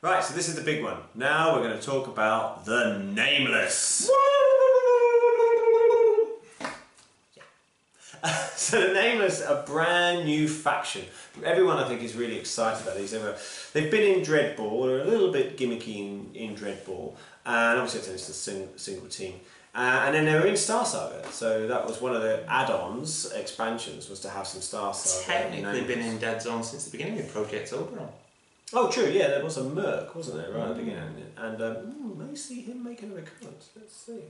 Right, so this is the big one. Now we're going to talk about the Nameless. So the Nameless, a brand new faction. Everyone, I think, is really excited about these. They've been in Dreadball, they're a little bit gimmicky in Dreadball, and obviously it's a single team. And then they were in Star Saga, so that was one of the add-ons, expansions, was to have some Star Saga. Technically been in Deadzone since the beginning of Project Oberon. Oh, true, yeah, there was a Merc, wasn't there, right at the beginning? And may see him making a recurrence, let's see.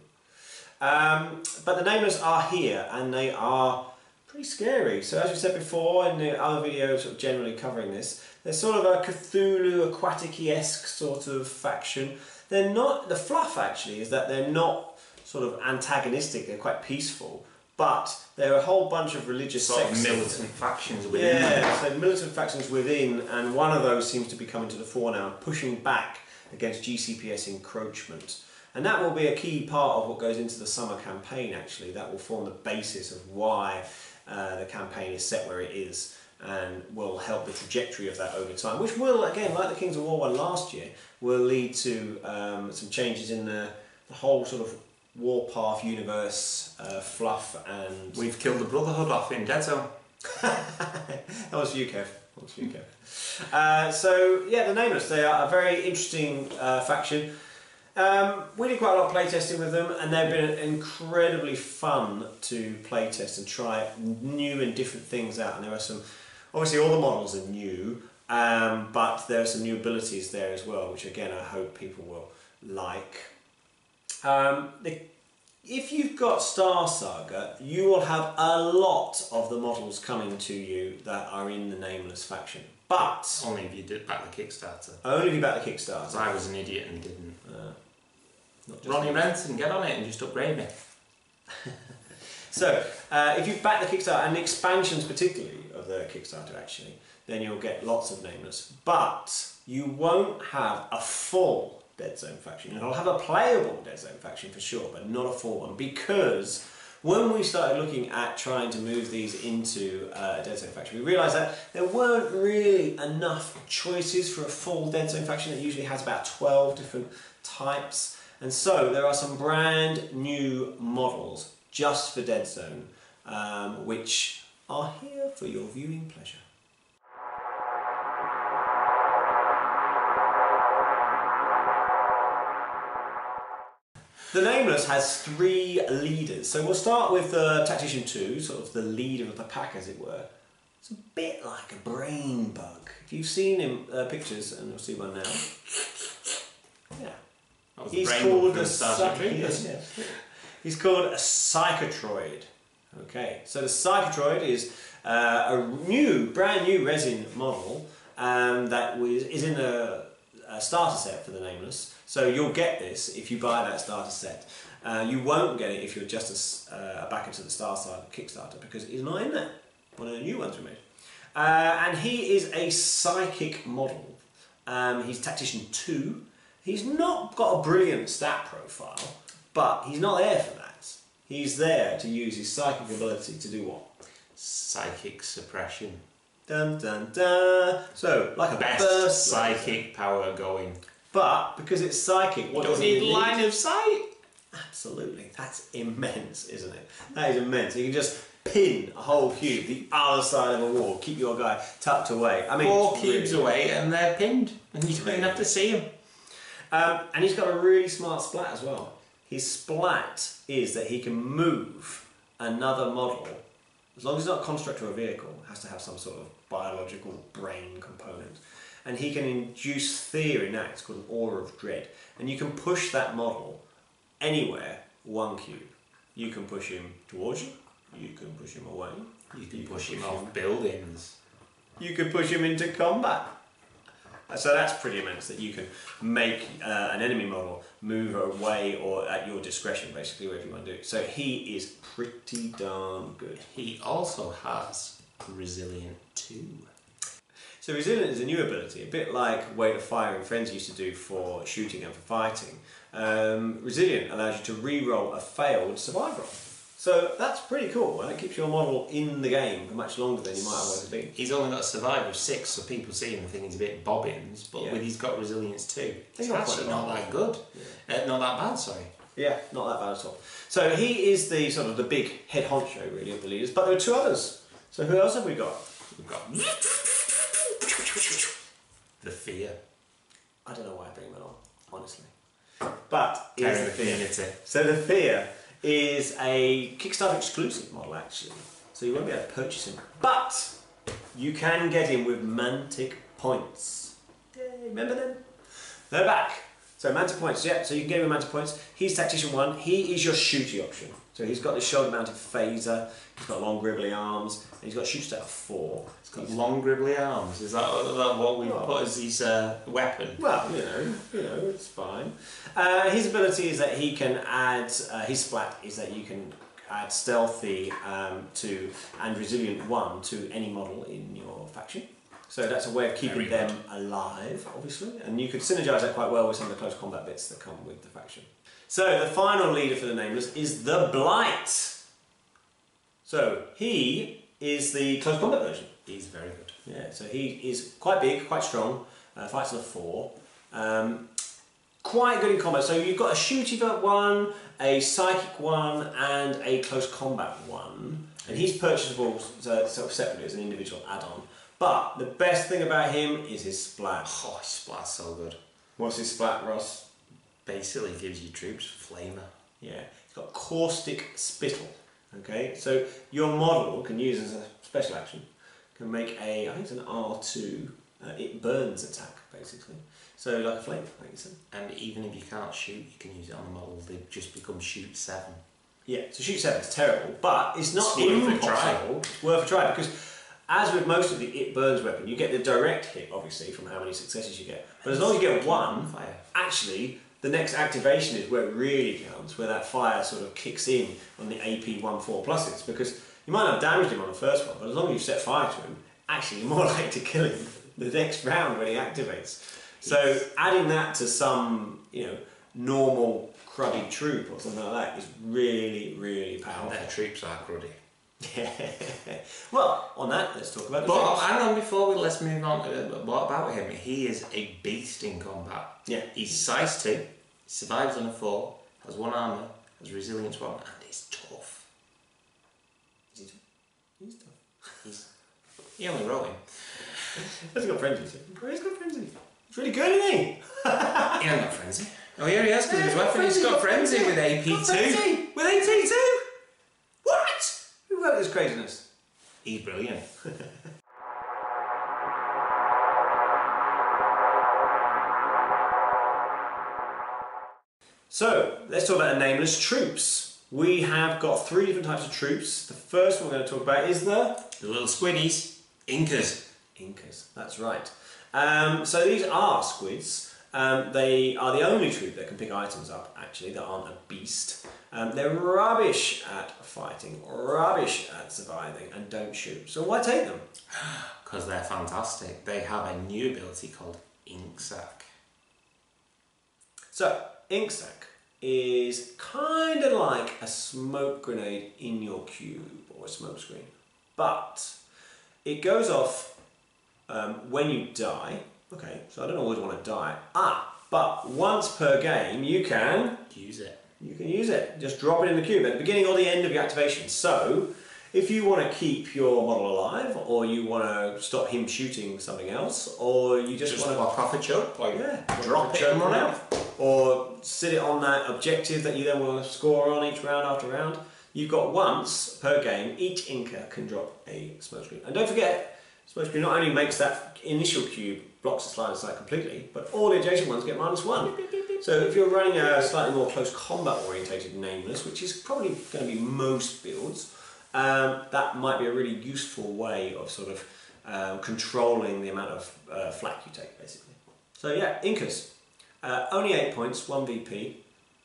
But the Nameless are here, and they are pretty scary. So as we said before in the other videos sort of generally covering this, they're sort of a Cthulhu, Aquatic-esque sort of faction. They're not, the fluff actually is that they're not sort of antagonistic, they're quite peaceful. But there are a whole bunch of religious sects. Militant factions within. Yeah, so militant factions within, and one of those seems to be coming to the fore now, pushing back against GCPS encroachment. And that will be a key part of what goes into the summer campaign, actually. That will form the basis of why the campaign is set where it is, and will help the trajectory of that over time, which will, again, like the Kings of War one last year, will lead to some changes in the whole sort of Warpath universe fluff. And we've killed the Brotherhood off in Deadzone. That was for you, Kev. That was for you, Kev. So yeah, the Nameless, they are a very interesting faction. We did quite a lot of playtesting with them, and they've been incredibly fun to playtest and try new and different things out. And there are some, obviously all the models are new, but there are some new abilities there as well, which again I hope people will like. If you've got Star Saga, you will have a lot of the models coming to you that are in the Nameless faction. But only if you did back the Kickstarter. Only if you back the Kickstarter. I was an idiot and didn't. Ronnie Renton, get on it and just upgrade me. So, if you back the Kickstarter, and the expansions particularly of the Kickstarter actually, then you'll get lots of Nameless. But you won't have a full Deadzone faction. You'll have a playable Deadzone faction for sure, but not a full one, because when we started looking at trying to move these into a Deadzone faction, we realised that there weren't really enough choices for a full Deadzone faction. It usually has about 12 different types. And so there are some brand new models just for Deadzone, which are here for your viewing pleasure. The Nameless has 3 leaders. So we'll start with Tactician 2, sort of the leader of the pack as it were. It's a bit like a brain bug. If you've seen him pictures, and you'll see one now. Yeah. He's called a He's called a Psychotroid. Okay, so the Psychotroid is a brand new resin model that is in a starter set for the Nameless. So you'll get this if you buy that starter set. You won't get it if you're just a backer to the Star Saga Kickstarter, because it's not in there. One of the new ones we made. And he is a psychic model. He's Tactician 2. He's not got a brilliant stat profile, but he's not there for that. He's there to use his psychic ability to do what? Psychic suppression. Dun dun dun. So, like a best burst psychic power going. But because it's psychic, what does you it don't need line of sight. Absolutely, that's immense, isn't it? That is immense. You can just pin a whole cube the other side of a wall, keep your guy tucked away. I mean, 4 cubes away, and they're pinned, and you don't even have to see them. And he's got a really smart splat as well. His splat is that he can move another model, as long as it's not a construct or a vehicle, it has to have some sort of biological brain component. And he can induce fear in that. It's called an aura of dread. And you can push that model anywhere 1 cube. You can push him towards you, you can push him away, you can push him off buildings, you can push him into combat. So that's pretty immense, that you can make an enemy model move away or at your discretion, basically, wherever you want to do it. So he is pretty darn good. He also has Resilient 2. So Resilient is a new ability, a bit like Weight of Fire and Friends used to do for shooting and for fighting. Resilient allows you to re-roll a failed survive roll. So that's pretty cool. It keeps your model in the game for much longer than you might otherwise have been. He's only got a survival of 6, so people see him and think he's a bit bobbins, but he's got resilience 2. It's actually not that good. Yeah. Not that bad, sorry. Yeah, not that bad at all. So he is the sort of the big head honcho really of the leaders, but there are 2 others. So who else have we got? We've got the Fear. I don't know why I bring them on, honestly. But here's the Fear. So the Fear is a Kickstarter exclusive model actually. So you won't be able to purchase him. But you can get him with Mantic points. Yay, remember them? They're back. So Mantic points, yeah, so you can get him with Mantic points. He's Tactician 1, he is your shooty option. So he's got this shoulder mounted phaser, he's got long gribbly arms, and he's got a shoot stat of 4. He's got long gribbly arms, is that what we put as his weapon? Well, you know, it's fine. His ability is that he can add, his splat is that you can add stealthy and resilient 1 to any model in your faction. So that's a way of keeping them alive, obviously, and you could synergise that quite well with some of the close combat bits that come with the faction. So the final leader for the Nameless is the Blight. So he is the close combat version. He's very good. Yeah, so he is quite big, quite strong, fights on a 4. Quite good in combat. So you've got a shooty 1, a psychic 1, and a close combat 1. And he's purchasable sort of separately as an individual add-on. But the best thing about him is his splat. Oh, his splat's so good. What's his splat, Ross? Basically gives you troops flamer. Yeah, it's got caustic spittle. Okay, so your model can use as a special action, can make a, I think it's an R2, it burns attack basically. So like a flame, like you said. And even if you can't shoot, you can use it on the model, they just become shoot 7. Yeah, so shoot 7 is terrible, but it's not impossible. It's worth a try because as with most of the it burns weapon, you get the direct hit obviously from how many successes you get. But as long as you get 1, actually the next activation is where it really counts, where that fire sort of kicks in on the AP 1/4 pluses, because you might not have damaged him on the first one, but as long as you set fire to him, actually you're more likely to kill him the next round when he activates. So adding that to some, normal cruddy troop or something like that is really, really powerful. And their troops are cruddy. Yeah. Well, on that, let's talk about the But troops. hang on, let's move on. What about him? He is a beast in combat. Yeah. He's size 2, survives on a 4, has 1 armour, has resilience 1, and he's tough. Is he tough? He's tough. He only wrote him. He's got frenzy. He's got frenzy. It's really good, isn't he? He hasn't got frenzy. Oh, here he has, because his weapon, he's got frenzy with AP2. With AP2? What? Who wrote this craziness? He's brilliant. So, let's talk about the Nameless troops. We have got 3 different types of troops. The first one we're going to talk about is the little squiddies. Incas. Incas, that's right. So these are squids. They are the only troop that can pick items up, actually, that aren't a beast. They're rubbish at fighting, rubbish at surviving, and don't shoot. So why take them? Because they're fantastic. They have a new ability called Ink Sac. So, Ink Sac is kind of like a smoke grenade in your cube, or a smoke screen. But it goes off when you die. Okay, so I don't always want to die. But once per game you can use it. You can use it. Just drop it in the cube at the beginning or the end of your activation. So if you want to keep your model alive, or you want to stop him shooting something else, or you just want to walk off a choke, drop it and run out, or sit it on that objective that you then want to score on each round after round, you've got once per game. Each Inca can drop a smoke screen. And don't forget, smoke screen not only makes that initial cube blocks the slider side completely, but all the adjacent ones get -1. So if you're running a slightly more close combat orientated Nameless, which is probably going to be most builds, that might be a really useful way of sort of controlling the amount of flak you take, basically. So yeah, Incas. Only 8 points, 1 VP.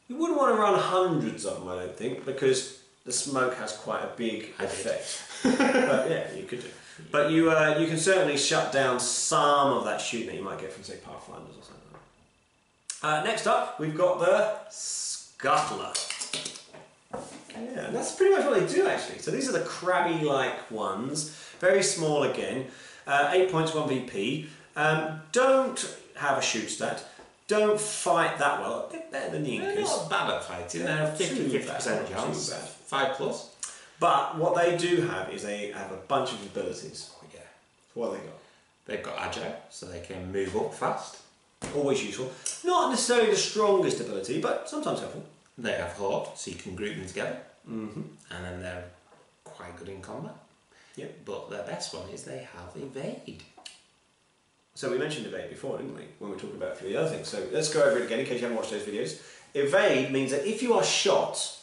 You wouldn't want to run hundreds of them, I don't think, because the smoke has quite a big effect. But yeah, you could do. But you can certainly shut down some of that shooting that you might get from, say, Pathfinders or something. Next up, we've got the Scuttler. Okay. Yeah, and that's pretty much what they do actually. So these are the crabby-like ones, very small again, 8 points, 1 VP. Don't have a shoot stat. Don't fight that well. A bit better than the Incas. They're not bad at fighting. They're 50% chance. 5+. But what they do have is they have a bunch of abilities. Yeah. What have they got? They've got agile, so they can move up fast. Always useful. Not necessarily the strongest ability, but sometimes helpful. They have horde, so you can group them together. Mm-hmm. And then they're quite good in combat. Yep. But their best one is they have evade. So we mentioned evade before, didn't we? When we were talking about a few of the other things. So let's go over it again in case you haven't watched those videos. Evade means that if you are shot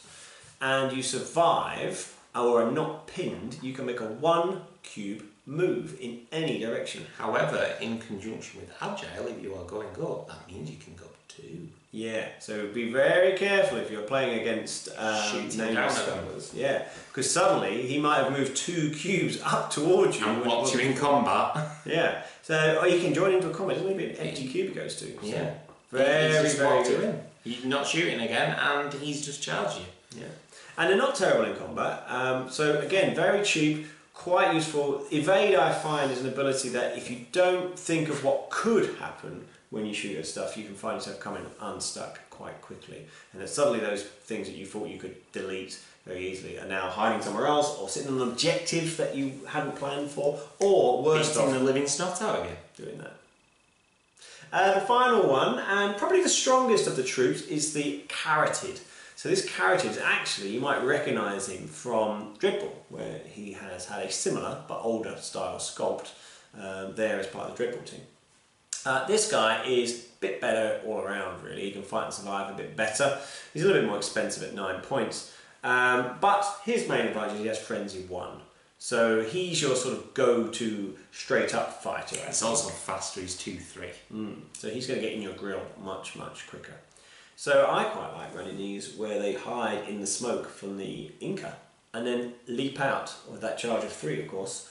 and you survive or are not pinned, you can make a 1 cube move in any direction. However, in conjunction with agile, if you are going up, that means you can go 2. Yeah, so be very careful if you're playing against Nameless fellas. Yeah, because suddenly he might have moved 2 cubes up towards you. And watch you in combat. Yeah, so or you can join into a combat. It doesn't be an empty cube he goes to. So yeah, very good. You're not shooting again, and he's just charged you. Yeah, and they're not terrible in combat. So again, very cheap. Quite useful. Evade, I find, is an ability that if you don't think of what could happen when you shoot at stuff, you can find yourself coming unstuck quite quickly. And then suddenly those things that you thought you could delete very easily are now hiding somewhere else, or sitting on an objective that you hadn't planned for, or worse off, the living snot out of you. Doing that. The final one, and probably the strongest of the troops, is the Carroted. So this Carroted, actually, you might recognise him from Dreadball, where he has had a similar but older style sculpt there as part of the Dreadball team. This guy is a bit better all around, really. He can fight and survive a bit better. He's a little bit more expensive at 9 points. But his main advantage is he has Frenzy 1. So he's your sort of go-to straight-up fighter. It's also faster, he's 2-3. So he's going to get in your grill much, much quicker. So I quite like running these where they hide in the smoke from the Inca and then leap out with that charge of 3, of course,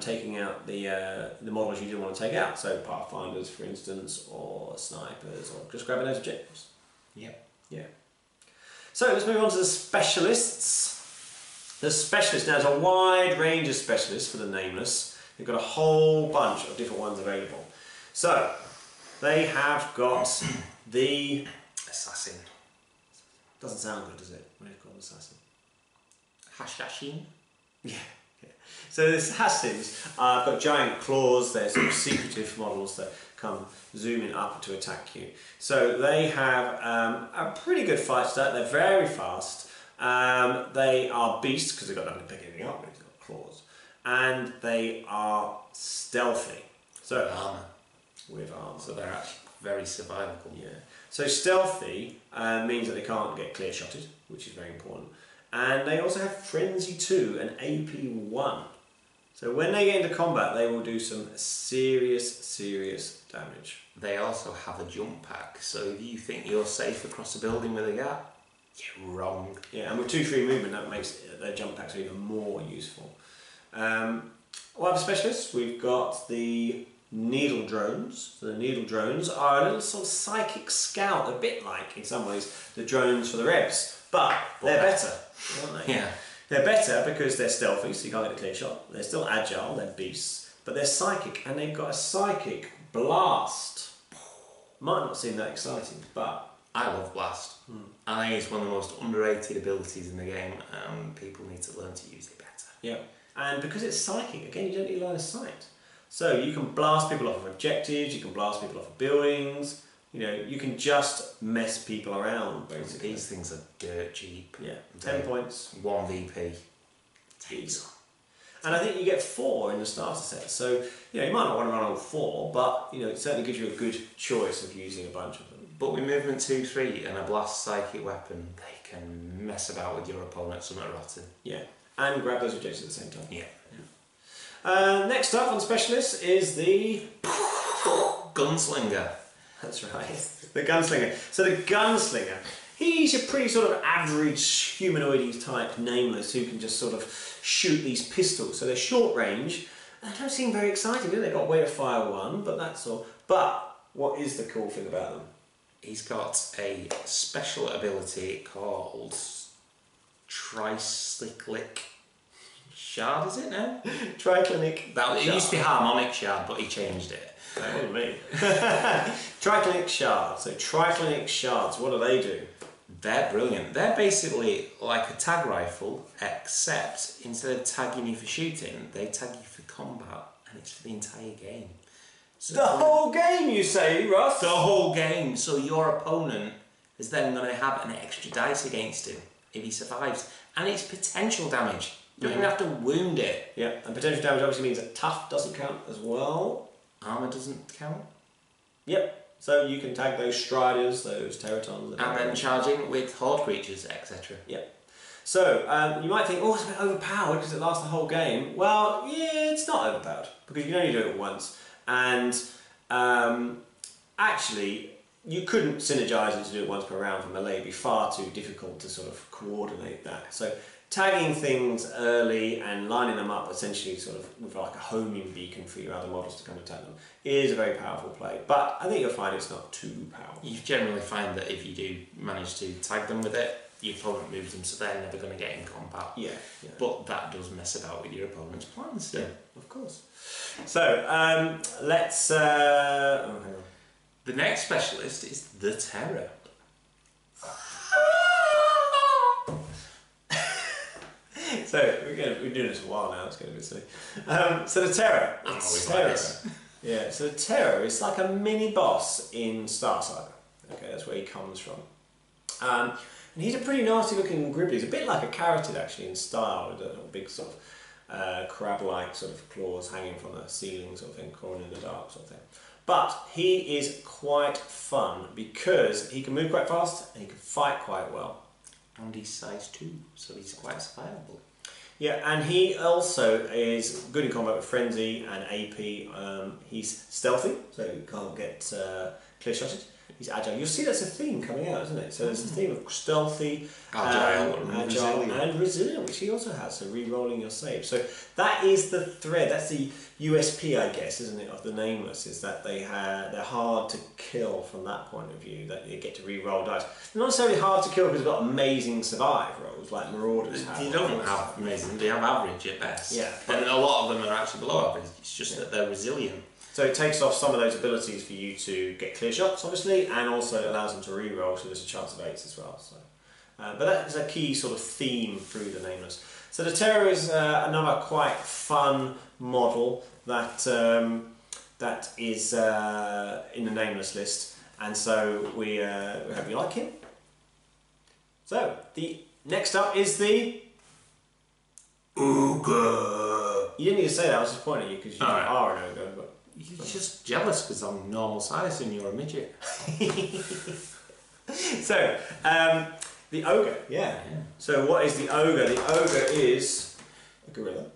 taking out the models you didn't want to take out. So Pathfinders, for instance, or snipers, or just grabbing those objectives. Yep. Yeah. So let's move on to the specialists. The specialists, now there's a wide range of specialists for the Nameless. They've got a whole bunch of different ones available. So they have got the Assassin. Doesn't sound good, does it, when it's called Assassin? Hashashin? Yeah. So the Assassins have got giant claws. They're sort of secretive models that come zooming up to attack you. So they have a pretty good fight stat. They're very fast. They are beasts because they've got nothing to pick anything up with. They've got claws. And they are stealthy. So armour. With armour. So they're actually very survivable. Yeah. So stealthy means that they can't get clear shotted, which is very important. And they also have Frenzy 2 and AP 1. So when they get into combat, they will do some serious damage. They also have a jump pack, so if you think you're safe across a building with a gap, you're wrong. Yeah, and with 2-3 movement, that makes their jump packs even more useful. What other specialists? We've got the needle drones. So the needle drones are a little sort of psychic scout, a bit like, in some ways, the drones for the Revs. But they're better, aren't they? Yeah. They're better because they're stealthy, so you can't get a clear shot. They're still agile, they're beasts, but they're psychic, and they've got a psychic blast. Might not seem that exciting, but I love blast. I think it's one of the most underrated abilities in the game, and people need to learn to use it better. Yeah, and because it's psychic, again, you don't need line of sight. So you can blast people off of objectives, you can blast people off of buildings. You know, you can just mess people around, basically. These things are dirt cheap. Yeah, 10 points. 1 VP. Takes. And I think you get 4 in the starter set. So, you know, you might not want to run all 4, but, you know, it certainly gives you a good choice of using a bunch of them. But with movement 2-3 and a blast psychic weapon, they can mess about with your opponent somewhat rotten. Yeah, and grab those objectives at the same time. Yeah. Next up on specialists is the Gunslinger. That's right, the Gunslinger. So the Gunslinger, he's a pretty sort of average humanoid type Nameless who can just sort of shoot these pistols. So they're short range. They don't seem very exciting, do they? They've got way to fire 1, but that's all. But what is the cool thing about them? He's got a special ability called tricyclic shard, is it now? Triclinic. It used to be harmonic shard, but he changed it. That wasn't me. Triclinic shards. So triclinic shards, what do they do? They're brilliant. They're basically like a tag rifle, except instead of tagging you for shooting, they tag you for combat, and it's for the entire game. So the whole game, you say, Ross? The whole game. So your opponent is then going to have an extra dice against him if he survives, and it's potential damage. You don't even have to wound it. Yeah, and potential damage obviously means that tough doesn't count as well. Armour doesn't count. Yep. So you can tag those striders, those teratons. And then charging with horde creatures, etc. Yep. So you might think, oh, it's a bit overpowered because it lasts the whole game. Well, yeah, it's not overpowered because you can only do it once. And actually, you couldn't synergise it to do it once per round for melee. It'd be far too difficult to sort of coordinate that. So tagging things early and lining them up essentially sort of with like a homing beacon for your other models to come and tag them is a very powerful play. But I think you'll find it's not too powerful. You generally find that if you do manage to tag them with it, your opponent moves them, so they're never going to get in combat. Yeah. But that does mess about with your opponent's plans. Yeah, of course. So let's. Oh, hang on. The next specialist is the Terror. So we're doing this a while now. It's getting a bit silly. So the Terror. Yeah. So the Terror is like a mini boss in Star Saga. Okay, that's where he comes from. And he's a pretty nasty looking gribbly. He's a bit like a carotid actually in style, with a big sort of crab-like sort of claws hanging from the ceiling sort of thing, crawling in the dark sort of thing. But he is quite fun because he can move quite fast and he can fight quite well. And he's size 2, so he's quite survivable. Yeah, and he also is good in combat with Frenzy and AP. He's stealthy, so you can't get clear-shotted. He's agile. You'll see that's a theme coming out, isn't it? So there's a theme of stealthy, agile and resilient, which he also has, so re-rolling your save. So that is the thread, that's the USP, I guess, isn't it, of the Nameless, is that they're hard to kill from that point of view, that you get to re-roll dice. They're not necessarily hard to kill because they've got amazing survive rolls, like Marauders have. They don't have amazing, they have average at best. Yeah. And a lot of them are actually below average, it's just that they're resilient. So it takes off some of those abilities for you to get clear shots, obviously, and also allows them to re-roll, so there's a chance of 8s as well. So, but that is a key sort of theme through the Nameless. So the Terror is another quite fun model that that is in the Nameless list, and so we hope you like him. So the next up is the Ogre. You didn't need to say that. I was just pointing at you because you are an ogre. But you're just jealous because I'm normal size and you're a midget. So, the Ogre, yeah. So what is the Ogre? The Ogre is a gorilla.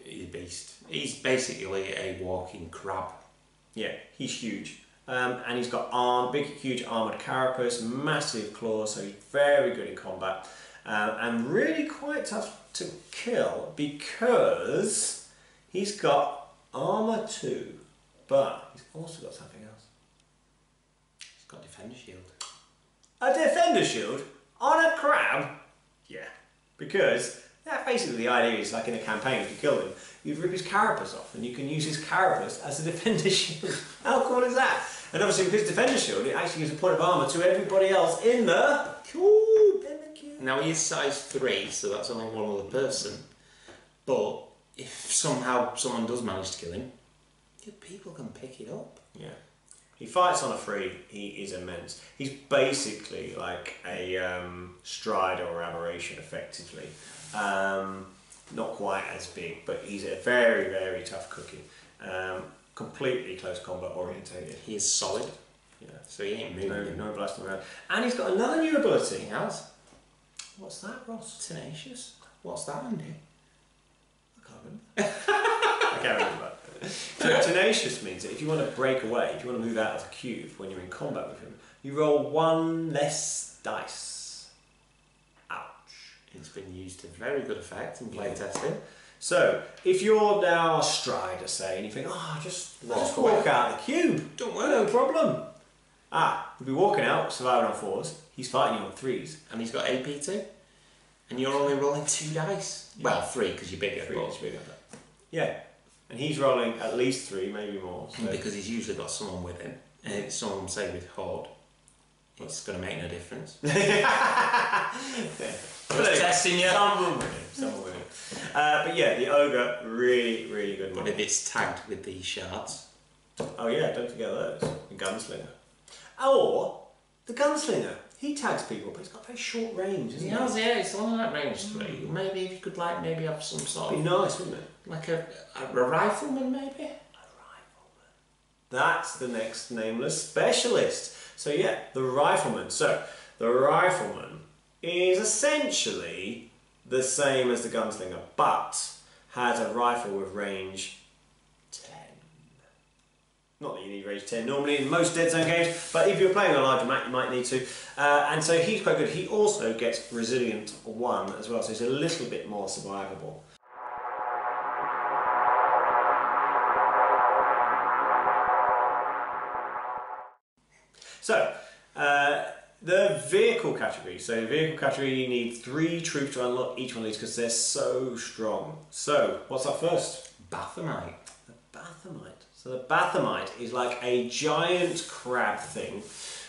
He's a beast. He's basically a walking crab. Yeah, he's huge. And he's got big, huge armoured carapace, massive claws, so he's very good in combat. And really quite tough to kill because he's got armour 2, but he's also got something else. He's got Defender Shield. A Defender Shield on a crab? Yeah, because basically the idea is, like in a campaign, if you kill him, you rip his carapace off and you can use his carapace as a Defender Shield. How cool is that? And obviously because Defender Shield, it actually gives a point of armour to everybody else in the cube. Now he is size 3, so that's only one other person, but if somehow someone does manage to kill him, people can pick it up. Yeah. He fights on a 3, he is immense. He's basically like a Strider or Aberration, effectively. Not quite as big, but he's a very, very tough cookie. Completely close combat orientated. He is solid. Yeah. So he ain't moving. No blasting around. And he's got another new ability. He has. What's that, Ross? Tenacious. What's that, Andy? I can't remember. So tenacious means that if you want to break away, if you want to move out of the cube when you're in combat with him, you roll 1 less dice. Ouch. It's been used to very good effect in playtesting. So, if you're now a Strider, say, and you think, just walk out the cube. Don't worry. No problem. You'll be walking out, surviving on 4s. He's fighting you on 3s. And he's got AP too? And you're only rolling 2 dice. Well, 3 because you're bigger. 3 because you're bigger. Yeah. And he's rolling at least 3, maybe more. So. Because he's usually got someone with him. And if someone, say, with Horde, it's going to make no difference. Just testing you. Someone with him. But yeah, the Ogre, really, really good model. But if it's tagged with these shards. Oh yeah, don't forget those. The Gunslinger. Or the Gunslinger. He tags people, but he's got very short range, isn't he? Yeah, it's only like range 3. Maybe if you could maybe have some sort of... Be nice, wouldn't it? Like a Rifleman, maybe? A Rifleman. That's the next Nameless specialist. So yeah, the Rifleman. So the Rifleman is essentially the same as the Gunslinger, but has a rifle with range 10. Not that you need range 10 normally in most Deadzone games, but if you're playing a larger map you might need to. And so he's quite good. He also gets Resilient 1 as well, so he's a little bit more survivable. So, the vehicle category. So, vehicle category, you need 3 troops to unlock each one of these because they're so strong. So, what's up first? Bathamite. The Bathamite. So, the Bathamite is like a giant crab thing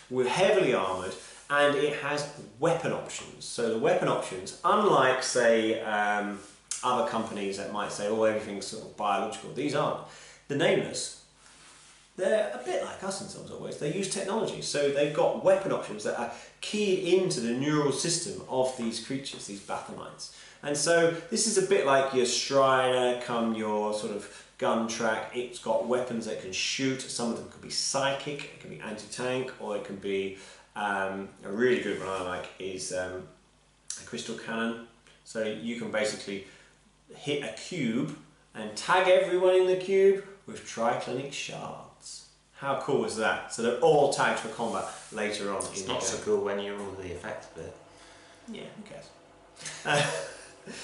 with heavily armoured, and it has weapon options. So, the weapon options, unlike, say, other companies that might say, oh, everything's sort of biological, these aren't. The Nameless, they're a bit like us in some sort of ways. They use technology, so they've got weapon options that are keyed into the neural system of these creatures, these Bathamites. And so this is a bit like your Strider, your sort of gun track. It's got weapons that can shoot. Some of them could be psychic, it can be anti-tank, or it can be a really good one I like is a crystal cannon. So you can basically hit a cube and tag everyone in the cube with triclinic shards. How cool is that? So they're all tagged for combat later on. It's not so cool when you're under the effects of it. Yeah, who cares?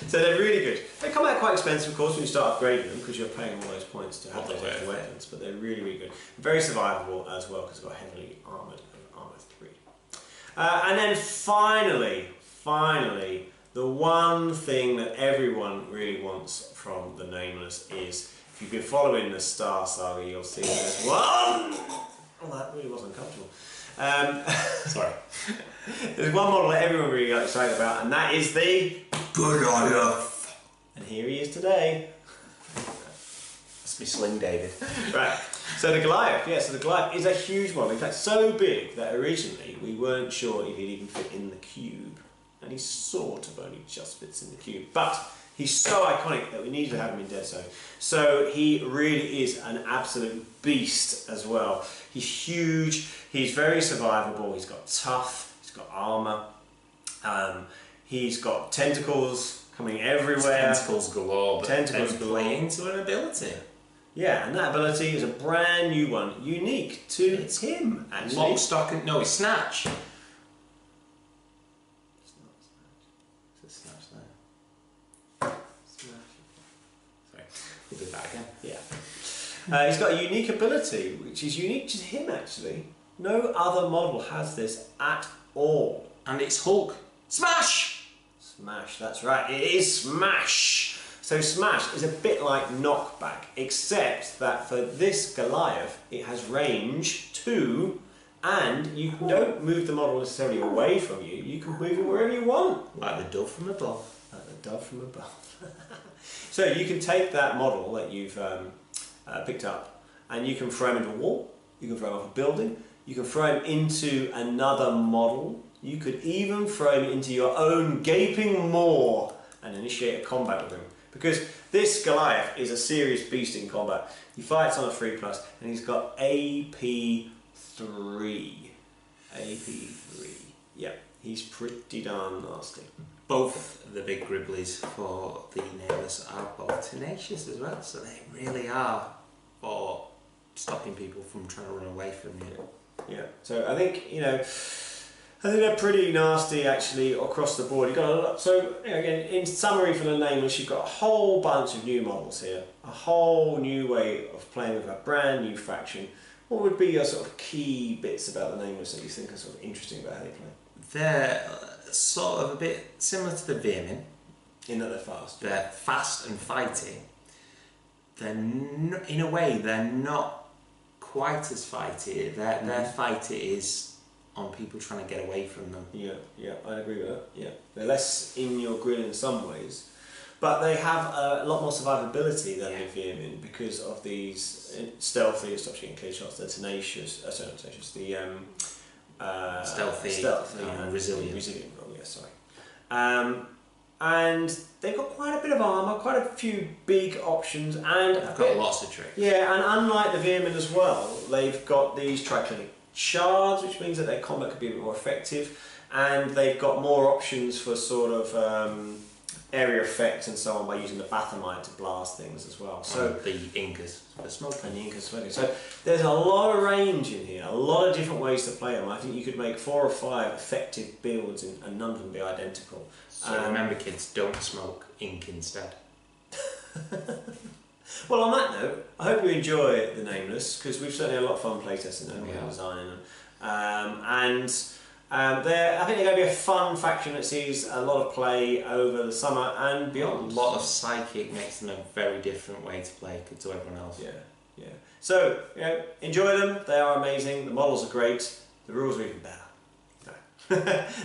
So they're really good. They come out quite expensive, of course, when you start upgrading them because you're paying all those points to have those extra weapons. But they're really, really good. Very survivable as well because they've got heavily armoured and armour 3. And then finally, the one thing that everyone really wants from the Nameless is, if you've been following the Star Saga, you'll see there's one. Oh, that really wasn't comfortable. Sorry. There's one model that everyone really got excited about, and that is the Goliath. And here he is today. That's me Sling David. Right. So the Goliath, yeah, so the Goliath is a huge model. In fact, so big that originally we weren't sure if he'd even fit in the cube. And he sort of only just fits in the cube. But he's so iconic that we need to have him in Deadzone. So he really is an absolute beast as well. He's huge, he's very survivable, he's got tough, he's got armour, he's got tentacles coming everywhere. Tentacles galore, but tentacles play into an ability. Yeah, and that ability is a brand new one, unique to him, actually. Lock, stock, and... no, it's Snatch. We'll do that again. Yeah. He's got a unique ability, which is unique to him actually. No other model has this at all. And it's Hulk. Smash! Smash, that's right. It is Smash. So Smash is a bit like Knockback, except that for this Goliath, it has range 2, and you don't move the model necessarily away from you. You can move it wherever you want. Like the dove from above. Like the dove from above. So you can take that model that you've picked up and you can throw him into a wall, you can throw him off a building, you can throw him into another model, you could even throw him into your own gaping maw and initiate a combat with him. Because this Goliath is a serious beast in combat. He fights on a 3+, and he's got AP3. AP3. Yeah, he's pretty darn nasty. Both the big Gribblies for the Nameless are both tenacious as well, so they really are for stopping people from trying to run away from you. Yeah, so I think, I think they're pretty nasty actually across the board. You've got a lot, so again, in summary for the Nameless, you've got a whole bunch of new models here, a whole new way of playing with a brand new faction. What would be your sort of key bits about the Nameless that you think are sort of interesting about how they play? sort of a bit similar to the Vermin. In that they're fast. They're fast and fighty. In a way, they're not quite as fighty. Their fighty is on people trying to get away from them. Yeah, I agree with that. Yeah, they're less in your grill in some ways, but they have a lot more survivability than the Vermin because of these stealthy. It stops you getting clear shots. They're tenacious. Sorry, not tenacious. The stealthy and resilient. Resilient. Oh, yeah, sorry. And they've got quite a bit of armour, quite a few big options, and they've got lots of tricks. Yeah, and unlike the Vermin as well, they've got these triclinic shards, which means that their combat could be a bit more effective, and they've got more options for sort of area effects and so on by using the Bathamite to blast things as well. So the Incas for smoking. And the Incas smoking. So there's a lot of range in here, a lot of different ways to play them. I think you could make 4 or 5 effective builds and none of them be identical. So remember, kids, don't smoke ink instead. Well, on that note, I hope you enjoy the Nameless, because we've certainly had a lot of fun playtesting them and designing them. I think they're going to be a fun faction that sees a lot of play over the summer and beyond. A lot of psychic makes them a very different way to play to everyone else. Yeah. So, enjoy them. They are amazing. The models are great. The rules are even better. No.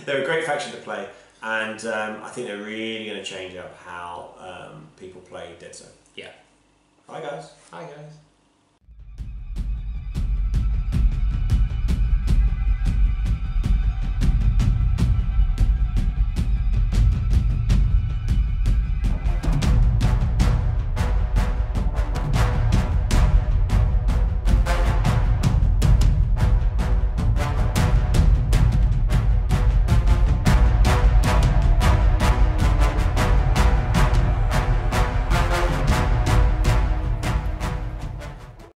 They're a great faction to play. And I think they're really going to change up how people play Deadzone. Yeah. Bye guys. Bye guys.